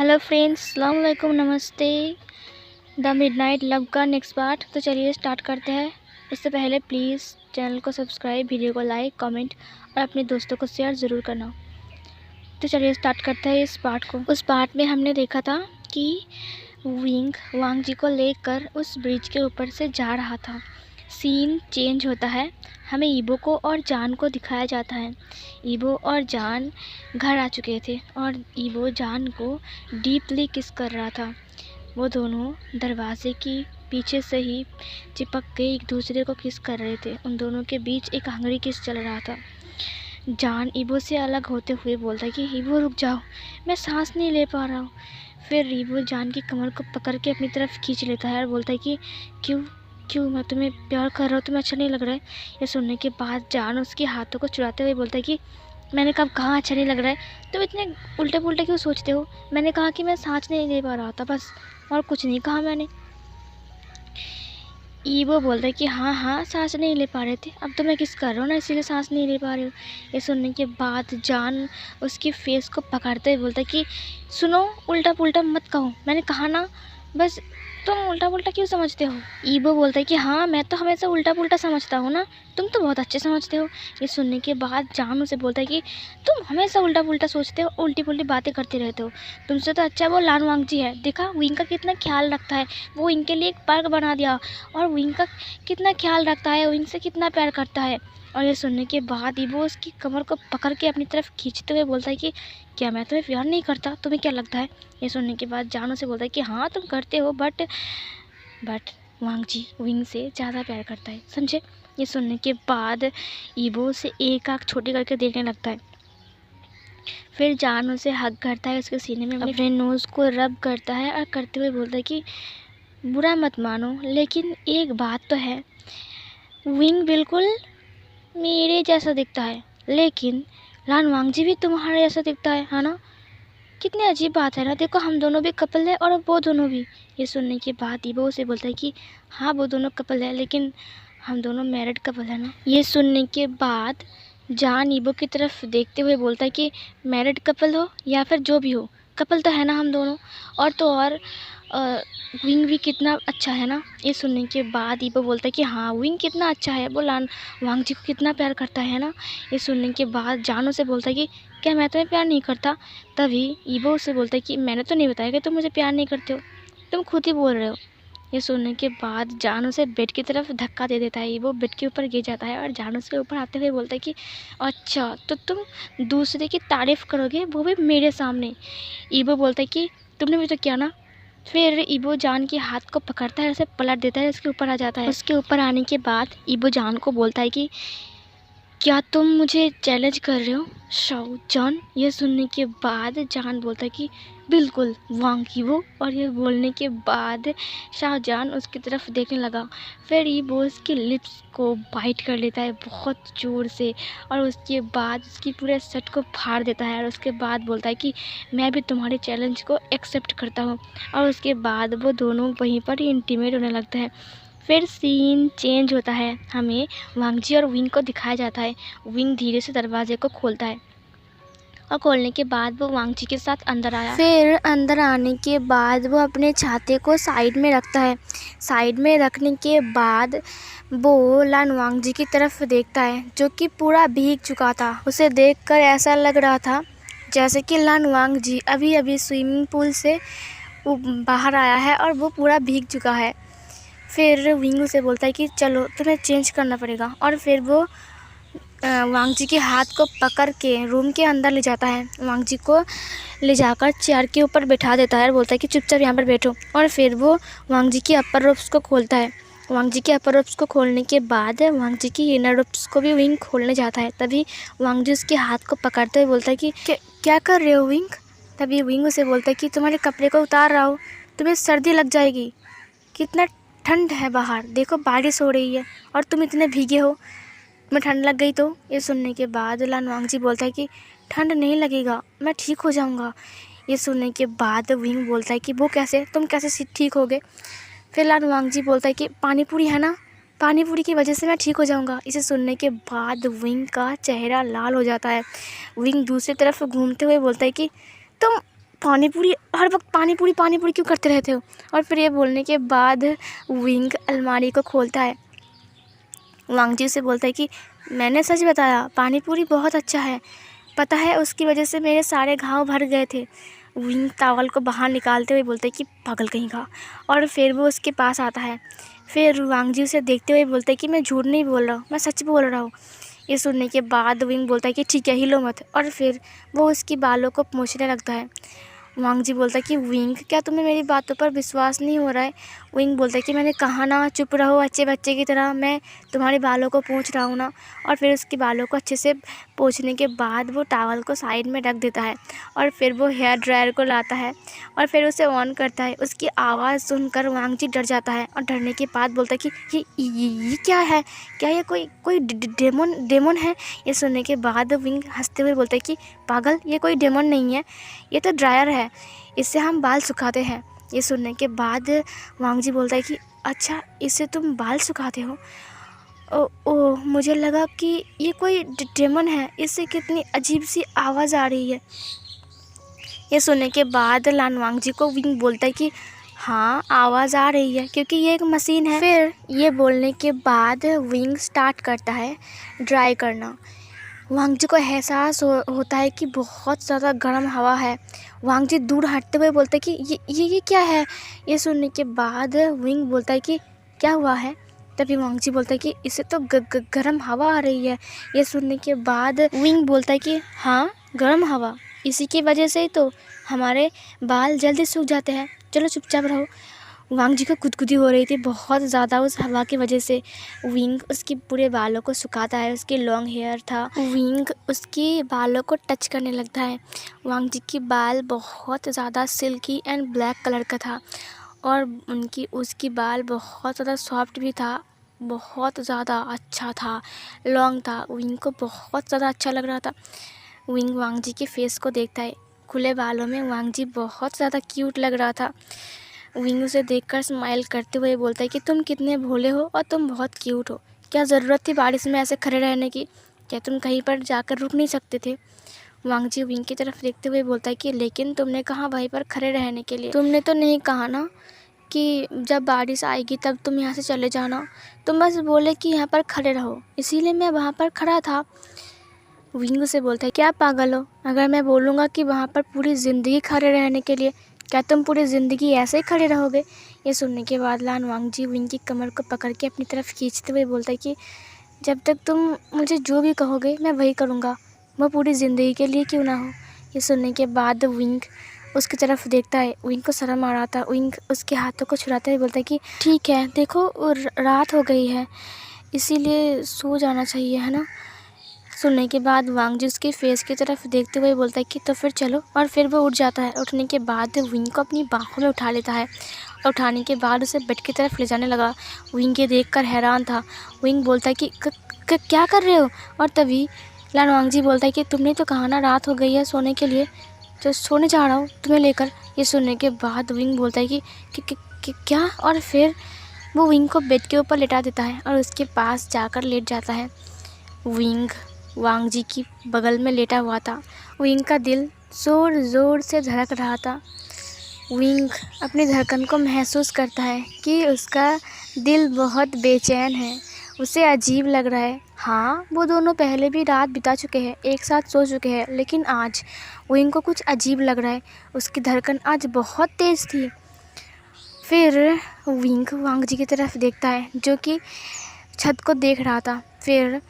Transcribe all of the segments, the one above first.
Hello friends, अस्सलाम वालेकुम, नमस्ते। द मिडनाइट लव का नेक्स्ट पार्ट। तो चलिए स्टार्ट करते हैं। उससे पहले प्लीज़ चैनल को सब्सक्राइब, वीडियो को लाइक, कमेंट और अपने दोस्तों को शेयर ज़रूर करना। तो चलिए स्टार्ट करते हैं इस पार्ट को। उस पार्ट में हमने देखा था कि विंग वांग जी को लेकर उस ब्रिज के ऊपर से जा रहा था। सीन चेंज होता है, हमें ईबो को और जान को दिखाया जाता है। ईबो और जान घर आ चुके थे और ईबो जान को डीपली किस कर रहा था। वो दोनों दरवाजे की पीछे से ही चिपक के एक दूसरे को किस कर रहे थे। उन दोनों के बीच एक हंगरी किस चल रहा था। जान ईबो से अलग होते हुए बोलता है कि ईबो रुक जाओ, मैं सांस नहीं ले पा रहा हूँ। फिर ईबो जान की कमर को पकड़ के अपनी तरफ खींच लेता है और बोलता है कि क्यों क्यों मैं तुम्हें प्यार कर रहा हूँ, तुम्हें अच्छा नहीं लग रहा है। ये सुनने के बाद जान उसके हाथों को चुराते हुए बोलता है कि मैंने कब कहा अच्छा नहीं लग रहा है, तुम इतने उल्टे पुल्टे क्यों सोचते हो। मैंने कहा कि मैं सांस नहीं ले पा रहा था, बस, और कुछ नहीं कहा मैंने। ईबो बोलता है कि हाँ हाँ सांस नहीं ले पा रहे थे, अब तो मैं किस कर रहा हूँ ना, इसीलिए सांस नहीं ले पा रही हूँ। ये सुनने के बाद जान उसकी फेस को पकड़ते हुए बोलता है कि सुनो, उल्टा पुल्टा मत कहो, मैंने कहा ना, बस तुम उल्टा पुल्टा क्यों समझते हो। ईबो बोलता है कि हाँ मैं तो हमेशा उल्टा पुल्टा समझता हूँ ना, तुम तो बहुत अच्छे समझते हो। ये सुनने के बाद जान उसे बोलता है कि तुम हमेशा उल्टा पुल्टा सोचते हो, उल्टी पुल्टी बातें करते रहते हो। तुमसे तो अच्छा वो लान वांग जी है, देखा विंग का कितना ख्याल रखता है, वो इनके लिए एक पार्क बना दिया और विंग का कितना ख्याल रखता है, विंग से कितना प्यार करता है। और ये सुनने के बाद ही वो उसकी कमर को पकड़ के अपनी तरफ खींचते हुए बोलता है कि क्या मैं तुम्हें प्यार नहीं करता, तुम्हें क्या लगता है। ये सुनने के बाद जानू से बोलता है कि हाँ तुम करते हो, बट वांग जी विंग से ज़्यादा प्यार करता है, समझे। ये सुनने के बाद ईबो से एक आँख छोटी करके देखने लगता है। फिर जान उसे हग करता है, उसके सीने में अपने नोज़ को रब करता है और करते हुए बोलता है कि बुरा मत मानो, लेकिन एक बात तो है, विंग बिल्कुल मेरे जैसा दिखता है, लेकिन लान वांग जी भी तुम्हारे जैसा दिखता है ना। कितनी अजीब बात है ना, देखो हम दोनों भी कपल है और वो दोनों भी। ये सुनने के बाद ईबो उसे बोलता है कि हाँ वो दोनों कपल है, लेकिन हम दोनों मैरिड कपल है ना। ये सुनने के बाद जान ईबो की तरफ देखते हुए बोलता है कि मैरिड कपल हो या फिर जो भी हो, कपल तो है ना हम दोनों, और तो और विंग भी कितना अच्छा है ना। ये सुनने के बाद ईबो बोलता है कि हाँ विंग कितना अच्छा है, वो लान वांग जी को कितना प्यार करता है ना। ये सुनने के बाद जानू से बोलता है कि क्या मैं तुम्हें प्यार नहीं करता। तभी ईबो से बोलता है कि मैंने तो नहीं बताया कि तुम मुझे प्यार नहीं करते हो, तुम खुद ही बोल रहे हो। ये सुनने के बाद जानू से बेड की तरफ धक्का दे देता है, वो बेड के ऊपर गिर जाता है और जानू से ऊपर आते हुए बोलता है कि अच्छा तो तुम दूसरे की तारीफ़ करोगे, वो भी मेरे सामने। ईबो बोलता है कि तुमने भी तो किया ना। फिर ईबो जान के हाथ को पकड़ता है, उसे पलट देता है, उसके ऊपर आ जाता है। उसके ऊपर आने के बाद ईबो जान को बोलता है कि क्या तुम मुझे चैलेंज कर रहे हो शाओ जान। ये सुनने के बाद जान बोलता है कि बिल्कुल वांग की वो। और ये बोलने के बाद शाहजान उसकी तरफ देखने लगा। फिर ये वो उसके लिप्स को बाइट कर लेता है बहुत ज़ोर से, और उसके बाद उसकी पूरे शर्ट को फाड़ देता है और उसके बाद बोलता है कि मैं भी तुम्हारे चैलेंज को एक्सेप्ट करता हूँ। और उसके बाद वो दोनों वहीं पर ही इंटीमेट होने लगते हैं। फिर सीन चेंज होता है, हमें वांग जी और विंग को दिखाया जाता है। विंग धीरे से दरवाजे को खोलता है और खोलने के बाद वो वांग जी के साथ अंदर आया। फिर अंदर आने के बाद वो अपने छाते को साइड में रखता है। साइड में रखने के बाद वो लान वांग जी की तरफ देखता है, जो कि पूरा भीग चुका था। उसे देखकर ऐसा लग रहा था जैसे कि लान वांग जी अभी अभी स्विमिंग पूल से बाहर आया है और वो पूरा भीग चुका है। फिर विंग उसे बोलता है कि चलो तुम्हें चेंज करना पड़ेगा, और फिर वो वांग जी के हाथ को पकड़ के रूम के अंदर ले जाता है। वांग जी को ले जाकर चेयर के ऊपर बैठा देता है और बोलता है कि चुपचाप यहाँ पर बैठो। और फिर वो वांग जी की अपर रोप्स को खोलता है। वांग जी के अपर रोप्स को खोलने के बाद वांग जी की इनर रोप्स को भी विंग खोलने जाता है। तभी वांग जी उसके हाथ को पकड़ते हुए बोलता है कि क्या कर रहे हो विंग। तभी विंग उसे बोलता है कि तुम्हारे कपड़े को उतार रहा हो, तुम्हें सर्दी लग जाएगी, कितना ठंड है बाहर, देखो बारिश हो रही है और तुम इतने भीगे हो, तुम्हें ठंड लग गई तो। ये सुनने के बाद लान वांग जी बोलता है कि ठंड नहीं लगेगा, मैं ठीक हो जाऊंगा। ये सुनने के बाद विंग बोलता है कि वो कैसे, तुम कैसे ठीक होगे। फिर लान वांग जी बोलता है कि पानी पूरी है ना, पानी पूरी की वजह से मैं ठीक हो जाऊंगा। इसे सुनने के बाद विंग का चेहरा लाल हो जाता है। विंग दूसरी तरफ घूमते हुए बोलता है कि तुम पानी पूरी क्यों करते रहते हो? और फिर ये बोलने के बाद विंग अलमारी को खोलता है। वांग जी से बोलता है कि मैंने सच बताया, पानी पूरी बहुत अच्छा है, पता है उसकी वजह से मेरे सारे घाव भर गए थे। विंग टॉवल को बाहर निकालते हुए बोलता है कि पागल कहीं का। और फिर वो उसके पास आता है। फिर वांग जी उसे देखते हुए बोलता है कि मैं झूठ नहीं बोल रहा हूँ, मैं सच बोल रहा हूँ। ये सुनने के बाद विंग बोलता है कि ठीक है, हिलो मत। और फिर वो उसकी बालों को पोंछने लगता है। वांग जी बोलता है कि विंग, क्या तुम्हें मेरी बातों पर विश्वास नहीं हो रहा है? विंग बोलता है कि मैंने कहा ना, चुप रहो अच्छे बच्चे की तरह, मैं तुम्हारे बालों को पोंछ रहा हूँ ना। और फिर उसके बालों को अच्छे से पोंछने के बाद वो टॉवल को साइड में रख देता है। और फिर वो हेयर ड्रायर को लाता है और फिर उसे ऑन करता है। उसकी आवाज़ सुनकर वांग जी डर जाता है और डरने के बाद बोलता है कि ये क्या है? क्या ये कोई डेमन है? ये सुनने के बाद विंग हंसते हुए बोलता है कि पागल, ये कोई डेमन नहीं है, ये तो ड्रायर है, इससे हम बाल सुखाते हैं। ये सुनने के बाद वांग जी बोलता है कि अच्छा, इससे तुम बाल सुखाते हो? ओ, मुझे लगा कि ये कोई डेमन है, इससे कितनी अजीब सी आवाज़ आ रही है। ये सुनने के बाद लान वांग जी को विंग बोलता है कि हाँ, आवाज़ आ रही है क्योंकि ये एक मशीन है। फिर ये बोलने के बाद विंग स्टार्ट करता है ड्राई करना। वांग जी को एहसास होता है कि बहुत ज़्यादा गर्म हवा है। वांग जी दूर हटते हुए बोलते हैं कि ये क्या है? ये सुनने के बाद विंग बोलता है कि क्या हुआ है? तभी वांग जी बोलता है कि इससे तो गर्म हवा आ रही है। ये सुनने के बाद विंग बोलता है कि हाँ, गर्म हवा, इसी की वजह से ही तो हमारे बाल जल्दी सूख जाते हैं, चलो चुपचाप रहो। वांग जी को गुदगुदी हो रही थी बहुत ज़्यादा उस हवा की वजह से। विंग उसके पूरे बालों को सुखाता है, उसके लॉन्ग हेयर था। विंग उसके बालों को टच करने लगता है। वांग जी की बाल बहुत ज़्यादा सिल्की एंड ब्लैक कलर का था और उसकी बाल बहुत ज़्यादा सॉफ्ट भी था, बहुत ज़्यादा अच्छा था, लॉन्ग था। विंग को बहुत ज़्यादा अच्छा लग रहा था। विंग वांग जी के फेस को देखता है। खुले बालों में वांग जी बहुत ज़्यादा क्यूट लग रहा था। विंग उसे देखकर स्माइल करते हुए बोलता है कि तुम कितने भोले हो और तुम बहुत क्यूट हो। क्या ज़रूरत थी बारिश में ऐसे खड़े रहने की? क्या तुम कहीं पर जाकर रुक नहीं सकते थे? वांग जी विंग की तरफ देखते हुए बोलता है कि लेकिन तुमने कहा वहीं पर खड़े रहने के लिए, तुमने तो नहीं कहा ना कि जब बारिश आएगी तब तुम यहाँ से चले जाना। तुम बस बोले कि यहाँ पर खड़े रहो, इसीलिए मैं वहाँ पर खड़ा था। विंग उसे बोलता है क्या पागल हो? अगर मैं बोलूँगा कि वहाँ पर पूरी ज़िंदगी खड़े रहने के लिए, क्या तुम पूरी ज़िंदगी ऐसे ही खड़े रहोगे? ये सुनने के बाद लान वांग जी विंग की कमर को पकड़ के अपनी तरफ खींचते हुए बोलता है कि जब तक तुम मुझे जो भी कहोगे मैं वही करूँगा, वो पूरी ज़िंदगी के लिए क्यों ना हो। ये सुनने के बाद विंग उसकी तरफ देखता है। विंग को शर्म आ रहा था। विंग उसके हाथों को छुड़ाते हुए बोलता है कि ठीक है, देखो रात हो गई है, इसीलिए सो जाना चाहिए, है ना। सुनने के बाद वांग जी उसके फेस की तरफ देखते हुए बोलता है कि तो फिर चलो। और फिर वो उठ जाता है। उठने के बाद विंग को अपनी बाहों में उठा लेता है और उठाने के बाद उसे बेड की तरफ ले जाने लगा। विंग ये देखकर हैरान था। विंग बोलता है कि क्या कर रहे हो? और तभी लान वांग जी बोलता है कि तुमने तो कहा ना रात हो गई है सोने के लिए, तो सोने जा रहा हूँ तुम्हें लेकर। ये सुनने के बाद विंग बोलता है कि क्या? और फिर वो विंग को बेड के ऊपर लेटा देता है और उसके पास जाकर लेट जाता है। विंग वांग जी की बगल में लेटा हुआ था। विंग का दिल ज़ोर ज़ोर से धड़क रहा था। विंग अपनी धड़कन को महसूस करता है कि उसका दिल बहुत बेचैन है, उसे अजीब लग रहा है। हाँ, वो दोनों पहले भी रात बिता चुके हैं, एक साथ सो चुके हैं, लेकिन आज विंग को कुछ अजीब लग रहा है। उसकी धड़कन आज बहुत तेज़ थी। फिर विंग वांग जी की तरफ देखता है जो कि छत को देख रहा था। फिर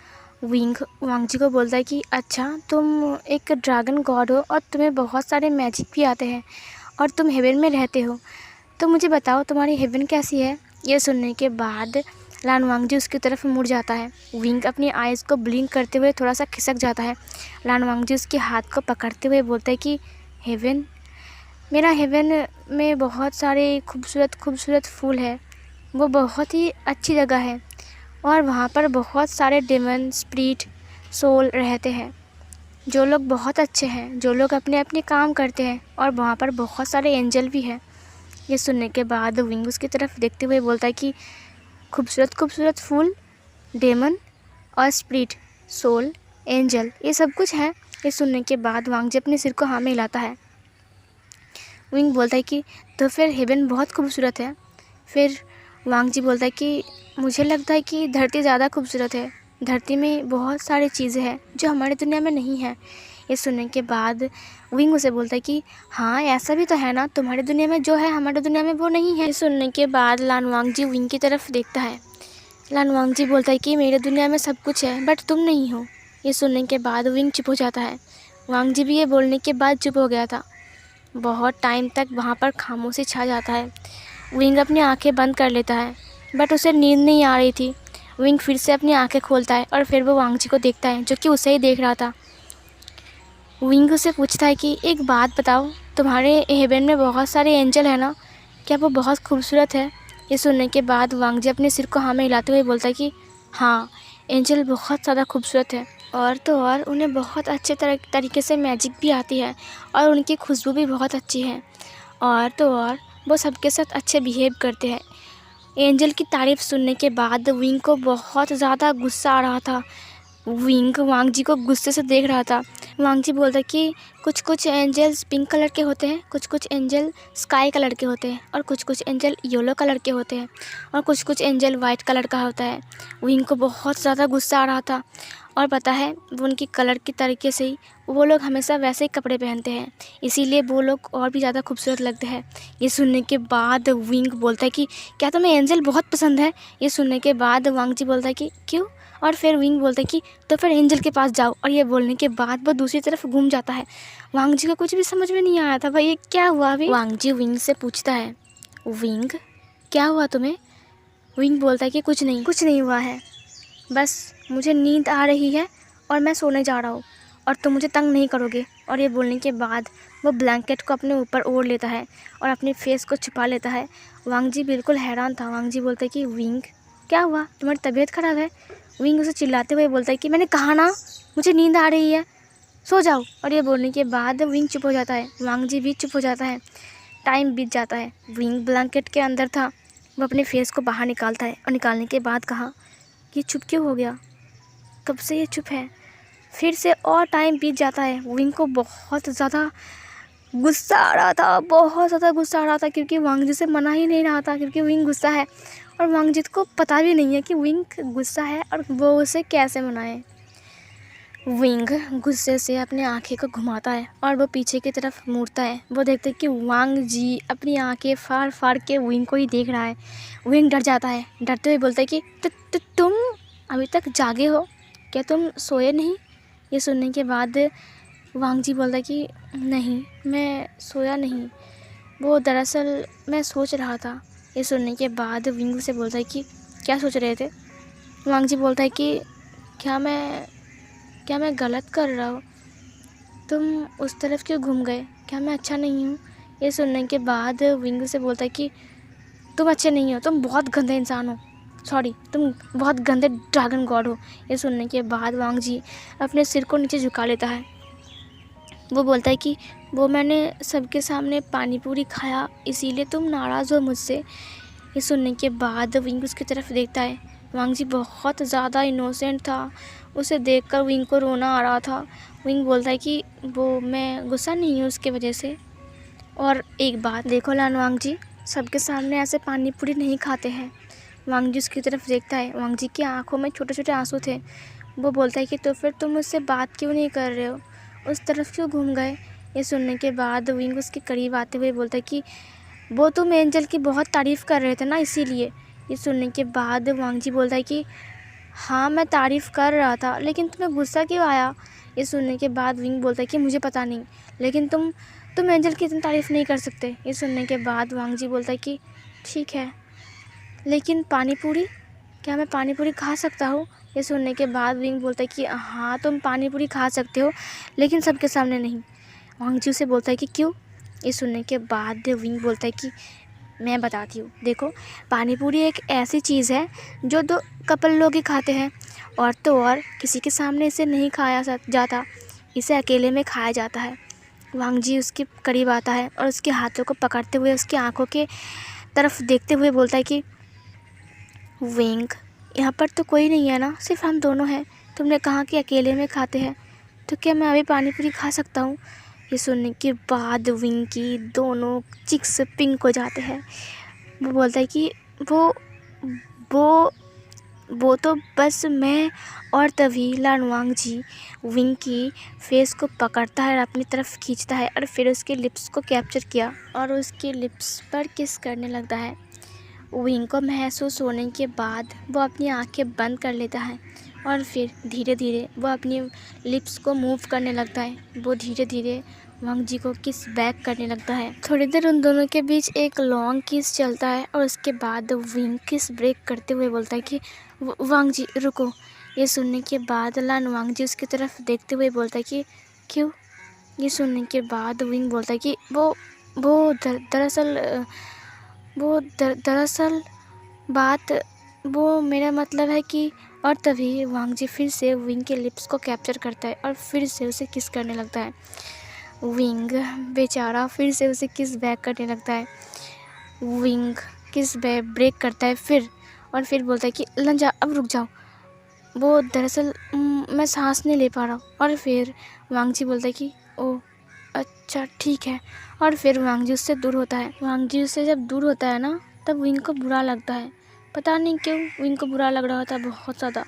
विंग वांग जी को बोलता है कि अच्छा, तुम एक ड्रैगन गॉड हो और तुम्हें बहुत सारे मैजिक भी आते हैं और तुम हेवन में रहते हो, तो मुझे बताओ तुम्हारी हेवन कैसी है? ये सुनने के बाद लान वांग जी उसकी तरफ मुड़ जाता है। विंग अपनी आइज़ को ब्लिंक करते हुए थोड़ा सा खिसक जाता है। लान वांग जी उसके हाथ को पकड़ते हुए बोलता है कि हेवन, मेरा हेवन में बहुत सारे खूबसूरत फूल है, वो बहुत ही अच्छी जगह है और वहाँ पर बहुत सारे डेमन, स्पिरिट, सोल रहते हैं, जो लोग बहुत अच्छे हैं, जो लोग अपने अपने काम करते हैं, और वहाँ पर बहुत सारे एंजल भी हैं। ये सुनने के बाद विंग उसकी तरफ देखते हुए बोलता है कि खूबसूरत फूल, डेमन और स्पिरिट, सोल, एंजल, ये सब कुछ है। ये सुनने के बाद वांग जी अपने सिर को हाँ में हिलाता है। विंग बोलता है कि तो फिर हेवन बहुत खूबसूरत है। फिर वांग जी बोलता है कि मुझे लगता है कि धरती ज़्यादा खूबसूरत है। धरती में बहुत सारी चीज़ें हैं जो हमारी दुनिया में नहीं है। ये सुनने के बाद विंग उसे बोलता है कि हाँ ऐसा भी तो है ना, तुम्हारी दुनिया में जो है हमारी दुनिया में वो नहीं है। ये सुनने के बाद लानवांग जी विंग की तरफ देखता है। लानवांग जी बोलता है कि मेरी दुनिया में सब कुछ है बट तुम नहीं हो। ये सुनने के बाद विंग चुप हो जाता है। वांग जी भी ये बोलने के बाद चुप हो गया था। बहुत टाइम तक वहाँ पर खामोशी छा जाता है। विंग अपनी आंखें बंद कर लेता है बट उसे नींद नहीं आ रही थी। विंग फिर से अपनी आंखें खोलता है और फिर वो वांग जी को देखता है जो कि उसे ही देख रहा था। विंग उसे पूछता है कि एक बात बताओ, तुम्हारे हेवन में बहुत सारे एंजल है ना, क्या वो बहुत खूबसूरत है? ये सुनने के बाद वांग जी अपने सिर को हाँ में हिलाते हुए बोलता है कि हाँ, एंजल बहुत ज़्यादा खूबसूरत है और तो और उन्हें बहुत अच्छे तरीके से मैजिक भी आती है और उनकी खुशबू भी बहुत अच्छी है और तो और वो सबके साथ अच्छे बिहेव करते हैं। एंजल की तारीफ़ सुनने के बाद विंग को बहुत ज़्यादा गुस्सा आ रहा था। विंग वांग जी को गुस्से से देख रहा था। वांग जी बोलता कि कुछ कुछ एंजल्स पिंक कलर के होते हैं, कुछ कुछ एंजल स्काई कलर के होते हैं और कुछ कुछ एंजल येलो कलर के होते हैं और कुछ कुछ एंजल वाइट कलर का होता है। विंग को बहुत ज़्यादा गुस्सा आ रहा था और पता है वो उनकी कलर की तरीके से ही वो लोग हमेशा वैसे ही कपड़े पहनते हैं, इसीलिए वो लोग और भी ज़्यादा खूबसूरत लगते हैं। ये सुनने के बाद विंग बोलता है कि क्या तुम्हें एंजल बहुत पसंद है? ये सुनने के बाद वांग जी बोलता है कि क्यों? और फिर विंग बोलता है कि तो फिर एंजल के पास जाओ। और ये बोलने के बाद वो दूसरी तरफ घूम जाता है। वांग जी को कुछ भी समझ में नहीं आया था भाई ये क्या हुआ अभी। वांग जी विंग से पूछता है, विंग क्या हुआ तुम्हें? विंग बोलता है कि कुछ नहीं हुआ है, बस मुझे नींद आ रही है और मैं सोने जा रहा हूँ और तुम मुझे तंग नहीं करोगे। और ये बोलने के बाद वो ब्लैंकेट को अपने ऊपर ओढ़ लेता है और अपने फेस को छुपा लेता है। वांग जी बिल्कुल हैरान था। वांग जी बोलता है कि विंग क्या हुआ, तुम्हारी तबीयत ख़राब है? विंग उसे चिल्लाते हुए बोलता है कि मैंने कहा ना मुझे नींद आ रही है, सो जाओ। और ये बोलने के बाद विंग चुप हो जाता है। वांग जी भी चुप हो जाता है। टाइम बीत जाता है। विंग ब्लैंकेट के अंदर था। वो अपने फेस को बाहर निकालता है और निकालने के बाद कहा, ये चुप क्यों हो गया, कब से ये चुप है? फिर से और टाइम बीत जाता है। विंग को बहुत ज़्यादा गुस्सा आ रहा था, बहुत ज़्यादा गुस्सा आ रहा था क्योंकि वांग जी से मना ही नहीं रहा था क्योंकि विंग गुस्सा है और वांग जी को पता भी नहीं है कि विंग गुस्सा है और वो उसे कैसे मनाए। विंग गुस्से से अपनी आंखें को घुमाता है और वो पीछे की तरफ मुड़ता है। वो देखते कि वांग जी अपनी आंखें फाड़ फाड़ के विंग को ही देख रहा है। विंग डर जाता है, डरते हुए बोलता है कि तुम अभी तक जागे हो क्या, तुम सोए नहीं? ये सुनने के बाद वांग जी बोलता है कि नहीं, मैं सोया नहीं, वो दरअसल मैं सोच रहा था। ये सुनने के बाद विंग से बोलता है कि क्या सोच रहे थे? वांग जी बोलता है कि क्या मैं गलत कर रहा हूँ? तुम उस तरफ क्यों घूम गए? क्या मैं अच्छा नहीं हूँ? ये सुनने के बाद विंग से बोलता है कि तुम अच्छे नहीं हो, तुम बहुत गंदे इंसान हो, सॉरी तुम बहुत गंदे ड्रैगन गॉड हो। ये सुनने के बाद वांग जी अपने सिर को नीचे झुका लेता है। वो बोलता है कि वो मैंने सबके सामने पानी पूरी खाया इसीलिए तुम नाराज़ हो मुझसे। ये सुनने के बाद विंग उसकी तरफ देखता है। वांग जी बहुत ज़्यादा इनोसेंट था, उसे देखकर विंग को रोना आ रहा था। विंग बोलता है कि वो मैं गुस्सा नहीं हूँ उसके वजह से। और एक बात देखो लानवांग जी, सबके सामने ऐसे पानी पूरी नहीं खाते हैं। वांग जी उसकी तरफ देखता है। वांग जी की आंखों में छोटे छोटे आंसू थे। वो बोलता है कि तो फिर तुम मुझसे बात क्यों नहीं कर रहे हो, उस तरफ क्यों घूम गए? ये सुनने के बाद विंग उसके करीब आते हुए बोलता है कि वो तुम एंजल की बहुत तारीफ़ कर रहे थे ना इसीलिए। ये सुनने के बाद वांग जी बोलता है कि हाँ मैं तारीफ़ कर रहा था, लेकिन तुम्हें गुस्सा क्यों आया? ये सुनने के बाद विंग बोलता है कि मुझे पता नहीं, लेकिन तुम एंजल की इतनी तारीफ़ नहीं कर सकते। ये सुनने के बाद वांग जी बोलता है कि ठीक है, लेकिन पानी पूरी, क्या मैं पानी पूरी खा सकता हूँ? ये सुनने के बाद विंग बोलता है कि हाँ तुम पानी पूरी खा सकते हो, लेकिन सबके सामने नहीं। वांग जी उसे बोलता है कि क्यों? ये सुनने के बाद विंग बोलता है कि मैं बताती हूँ, देखो पानी पूरी एक ऐसी चीज़ है जो दो कपल लोग ही खाते हैं और तो और किसी के सामने इसे नहीं खाया जाता, इसे अकेले में खाया जाता है। वांग जी उसके करीब आता है और उसके हाथों को पकड़ते हुए उसकी आंखों के तरफ देखते हुए बोलता है कि विंग यहाँ पर तो कोई नहीं है ना, सिर्फ हम दोनों हैं। तुमने कहा कि अकेले में खाते हैं, तो क्या मैं अभी पानी पूरी खा सकता हूँ? ये सुनने के बाद विंग की दोनों चिक्स पिंक हो जाते हैं। वो बोलता है कि वो वो वो तो बस मैं। और तभी लानवांग जी विंग की फेस को पकड़ता है और अपनी तरफ खींचता है और फिर उसके लिप्स को कैप्चर किया और उसके लिप्स पर किस करने लगता है। विंग को महसूस होने के बाद वो अपनी आंखें बंद कर लेता है और फिर धीरे धीरे वो अपनी लिप्स को मूव करने लगता है। वो धीरे धीरे वांग जी को किस बैक करने लगता है। थोड़ी देर उन दोनों के बीच एक लॉन्ग किस चलता है और उसके बाद विंग किस ब्रेक करते हुए बोलता है कि वांग जी रुको। ये सुनने के बाद लान वांग जी उसकी तरफ देखते हुए बोलता है कि क्यों। ये सुनने के बाद विंग बोलता है कि दरअसल बात वो मेरा मतलब है कि। और तभी वांग जी फिर से विंग के लिप्स को कैप्चर करता है और फिर से उसे किस करने लगता है। विंग बेचारा फिर से उसे किस बैक करने लगता है। विंग किस ब्रेक करता है फिर बोलता है कि लंजा अब रुक जाओ। वो दरअसल मैं सांस नहीं ले पा रहा हूँ। और फिर वांग जी बोलता है कि ओह अच्छा ठीक है। और फिर वांग जी उससे दूर होता है। वांग जी उससे जब दूर होता है ना तब विंग को बुरा लगता है। पता नहीं क्यों विंग को बुरा लग रहा था बहुत ज़्यादा।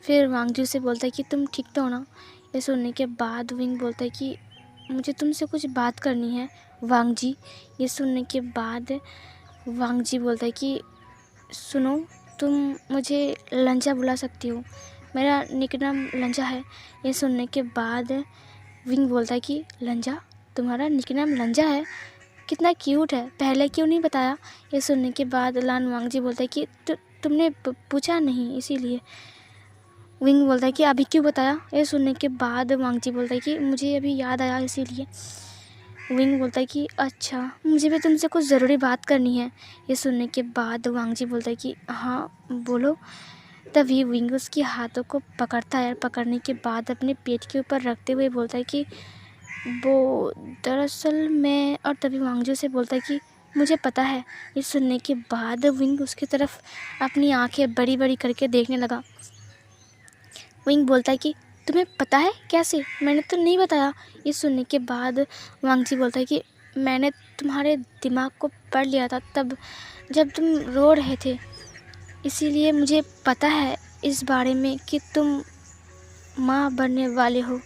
फिर वांग जी से बोलता है कि तुम ठीक तो हो ना। ये सुनने के बाद विंग बोलता है कि मुझे तुमसे कुछ बात करनी है वांग जी। ये सुनने के बाद वांग जी बोलता है कि सुनो तुम मुझे लंजा बुला सकती हो, मेरा निकनेम लंजा है। ये सुनने के बाद विंग बोलता है कि लंजा, तुम्हारा निकनेम लंजा है, कितना क्यूट है, पहले क्यों नहीं बताया। ये सुनने के बाद लान वांग जी बोलता है कि तुमने पूछा नहीं इसीलिए। विंग बोलता है कि अभी क्यों बताया। ये सुनने के बाद वांग जी बोलता है कि मुझे अभी याद आया इसीलिए। विंग बोलता है कि अच्छा मुझे भी तुमसे कुछ ज़रूरी बात करनी है। ये सुनने के बाद वांग जी बोलता है कि हाँ बोलो। तभी विंग उसके हाथों को पकड़ता है। पकड़ने के बाद अपने पेट के ऊपर रखते हुए बोलता है कि वो दरअसल मैं। और तभी वांग जी से बोलता है कि मुझे पता है। ये सुनने के बाद विंग उसकी तरफ अपनी आंखें बड़ी बड़ी करके देखने लगा। विंग बोलता है कि तुम्हें पता है कैसे, मैंने तो नहीं बताया। ये सुनने के बाद वांग जी बोलता है कि मैंने तुम्हारे दिमाग को पढ़ लिया था तब जब तुम रो रहे थे, इसीलिए मुझे पता है इस बारे में कि तुम माँ बनने वाले हो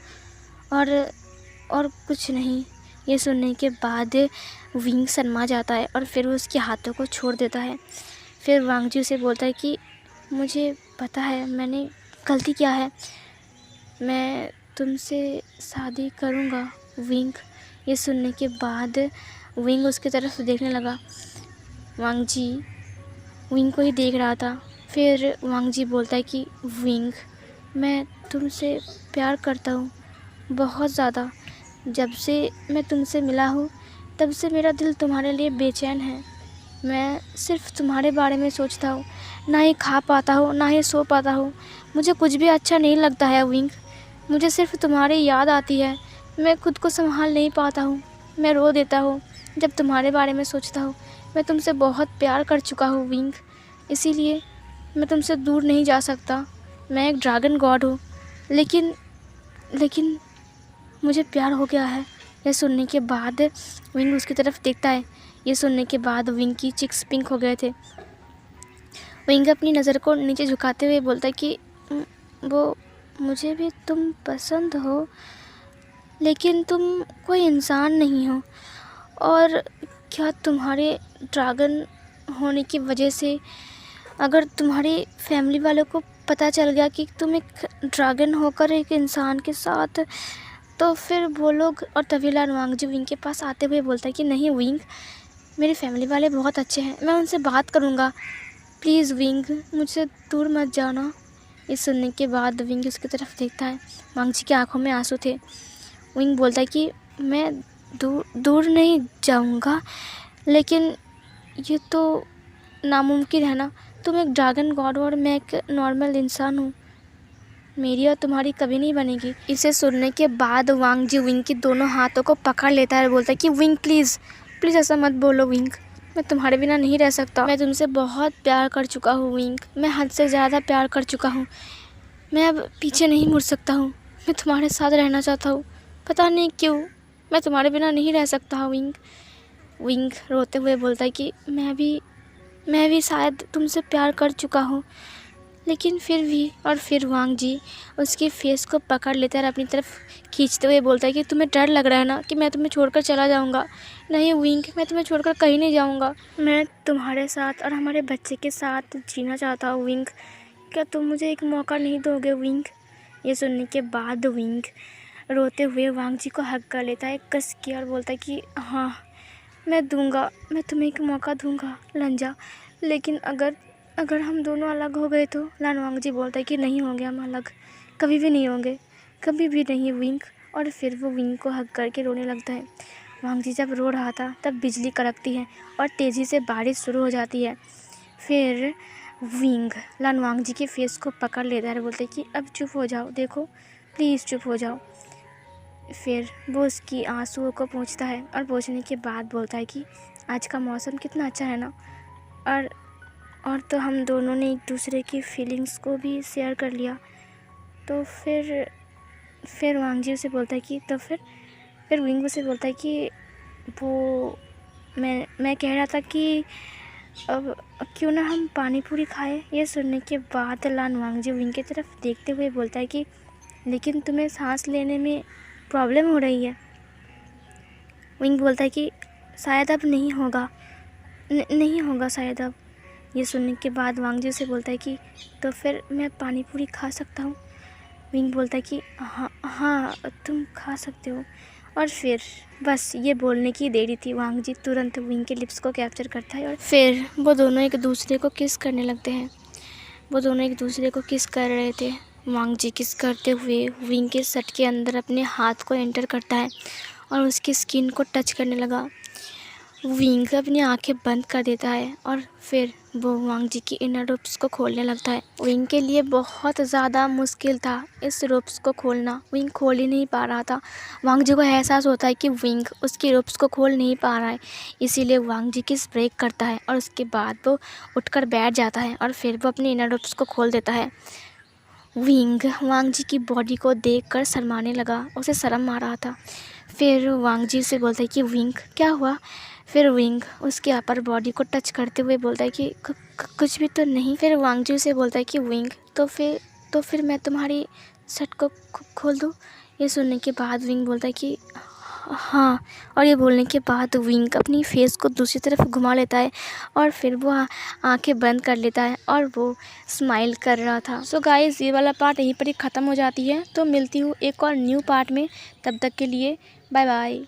और कुछ नहीं। ये सुनने के बाद विंग शर्मा जाता है और फिर वो उसके हाथों को छोड़ देता है। फिर वांग जी उसे बोलता है कि मुझे पता है मैंने गलती किया है, मैं तुमसे शादी करूँगा विंग। ये सुनने के बाद विंग उसकी तरफ देखने लगा। वांग जी विंग को ही देख रहा था। फिर वांग जी बोलता है कि विंग, मैं तुमसे प्यार करता हूँ बहुत ज़्यादा। जब से मैं तुमसे मिला हूँ तब से मेरा दिल तुम्हारे लिए बेचैन है। मैं सिर्फ तुम्हारे बारे में सोचता हूँ, ना ही खा पाता हूँ ना ही सो पाता हूँ। मुझे कुछ भी अच्छा नहीं लगता है विंग, मुझे सिर्फ तुम्हारी याद आती है। मैं खुद को संभाल नहीं पाता हूँ, मैं रो देता हूँ जब तुम्हारे बारे में सोचता हूँ। मैं तुमसे बहुत प्यार कर चुका हूँ विंग, इसीलिए मैं तुमसे दूर नहीं जा सकता। मैं एक ड्रैगन गॉड हूँ, लेकिन मुझे प्यार हो गया है। यह सुनने के बाद विंग उसकी तरफ देखता है। ये सुनने के बाद विंग की चिक्स पिंक हो गए थे। विंग अपनी नज़र को नीचे झुकाते हुए बोलता है कि वो मुझे भी तुम पसंद हो, लेकिन तुम कोई इंसान नहीं हो। और क्या तुम्हारे ड्रैगन होने की वजह से अगर तुम्हारी फैमिली वालों को पता चल गया कि तुम एक ड्रैगन होकर एक इंसान के साथ, तो फिर वो लोग। और तभी लान वांग जी विंग के पास आते हुए बोलता है कि नहीं विंग, मेरी फैमिली वाले बहुत अच्छे हैं, मैं उनसे बात करूँगा, प्लीज़ विंग मुझसे दूर मत जाना। ये सुनने के बाद विंग उसकी तरफ देखता है। वांग जी की आंखों में आंसू थे। विंग बोलता है कि मैं दूर नहीं जाऊँगा, लेकिन ये तो नामुमकिन है ना। तुम एक ड्रैगन गॉड हो और मैं एक नॉर्मल इंसान हूँ, मेरी और तुम्हारी कभी नहीं बनेगी। इसे सुनने के बाद वांग जी विंग की दोनों हाथों को पकड़ लेता है और बोलता है कि विंग प्लीज़ ऐसा मत बोलो विंग, मैं तुम्हारे बिना नहीं रह सकता। मैं तुमसे बहुत प्यार कर चुका हूँ विंग, मैं हद से ज़्यादा प्यार कर चुका हूँ। मैं अब पीछे नहीं मुड़ सकता हूँ, मैं तुम्हारे साथ रहना चाहता हूँ। पता नहीं क्यों मैं तुम्हारे बिना नहीं रह सकता विंग। विंग रोते हुए बोलता है कि मैं भी शायद तुमसे प्यार कर चुका हूँ, लेकिन फिर भी। और फिर वांग जी उसके फेस को पकड़ लेता है और अपनी तरफ खींचते हुए बोलता है कि तुम्हें डर लग रहा है ना कि मैं तुम्हें छोड़कर चला जाऊंगा। नहीं विंग, मैं तुम्हें छोड़कर कहीं नहीं जाऊंगा। मैं तुम्हारे साथ और हमारे बच्चे के साथ जीना चाहता हूँ विंग। क्या तुम मुझे एक मौका नहीं दोगे विंग? ये सुनने के बाद विंग रोते हुए वांग जी को हग कर लेता है कस के और बोलता है कि हाँ, मैं दूंगा, मैं तुम्हें एक मौका दूंगा लंजा। लेकिन अगर हम दोनों अलग हो गए तो? लानवांग जी बोलता है कि नहीं होंगे हम अलग, कभी भी नहीं होंगे, कभी भी नहीं विंग। और फिर वो विंग को हग करके रोने लगता है। वांग जी जब रो रहा था तब बिजली कड़कती है और तेज़ी से बारिश शुरू हो जाती है। फिर विंग लानवांग जी के फेस को पकड़ लेता है और बोलता है कि अब चुप हो जाओ, देखो प्लीज़ चुप हो जाओ। फिर वो उसकी आंसुओं को पोंछता है और पोंछने के बाद बोलता है कि आज का मौसम कितना अच्छा है ना। और तो हम दोनों ने एक दूसरे की फीलिंग्स को भी शेयर कर लिया। तो फिर वांग जी उसे बोलता है कि तो फिर विंग उसे बोलता है कि वो मैं कह रहा था कि अब क्यों ना हम पानी पूरी खाएं। ये सुनने के बाद लानवांग जी विंग की तरफ देखते हुए बोलता है कि लेकिन तुम्हें सांस लेने में प्रॉब्लम हो रही है। विंग बोलता है कि शायद अब नहीं होगा, नहीं होगा शायद अब। ये सुनने के बाद वांग जी से बोलता है कि तो फिर मैं पानी पूरी खा सकता हूँ? विंग बोलता है कि हाँ हाँ, तुम खा सकते हो। और फिर बस ये बोलने की देरी थी, वांग जी तुरंत विंग के लिप्स को कैप्चर करता है और फिर वो दोनों एक दूसरे को किस करने लगते हैं। वो दोनों एक दूसरे को किस कर रहे थे। वांग जी किस करते हुए विंग के शर्ट के अंदर अपने हाथ को एंटर करता है और उसकी स्किन को टच करने लगा। विंग अपनी आंखें बंद कर देता है और फिर वो वांग जी की इनर रोप्स को खोलने लगता है। विंग के लिए बहुत ज़्यादा मुश्किल था इस रोप्स को खोलना, विंग खोल ही नहीं पा रहा था। वांग जी को एहसास होता है कि विंग उसकी रोप्स को खोल नहीं पा रहा है, इसीलिए वांग जी किस ब्रेक करता है और उसके बाद वो उठकर बैठ जाता है और फिर वो अपनी इनर रोप्स को खोल देता है। विंग वांग जी की बॉडी को देखकर शर्माने लगा, उसे शर्म आ रहा था। फिर वांग जी से बोलता है कि विंग क्या हुआ? फिर विंग उसके अपर बॉडी को टच करते हुए बोलता है कि कुछ भी तो नहीं। फिर वांग जी से बोलता है कि विंग तो फिर मैं तुम्हारी शर्ट को खोल दूँ? ये सुनने के बाद विंग बोलता है कि हाँ। और ये बोलने के बाद विंग अपनी फेस को दूसरी तरफ घुमा लेता है और फिर वो आंखें बंद कर लेता है और वो स्माइल कर रहा था। सो गाइस, ये वाला पार्ट यहीं पर ही ख़त्म हो जाती है। तो मिलती हूँ एक और न्यू पार्ट में, तब तक के लिए बाय बाय।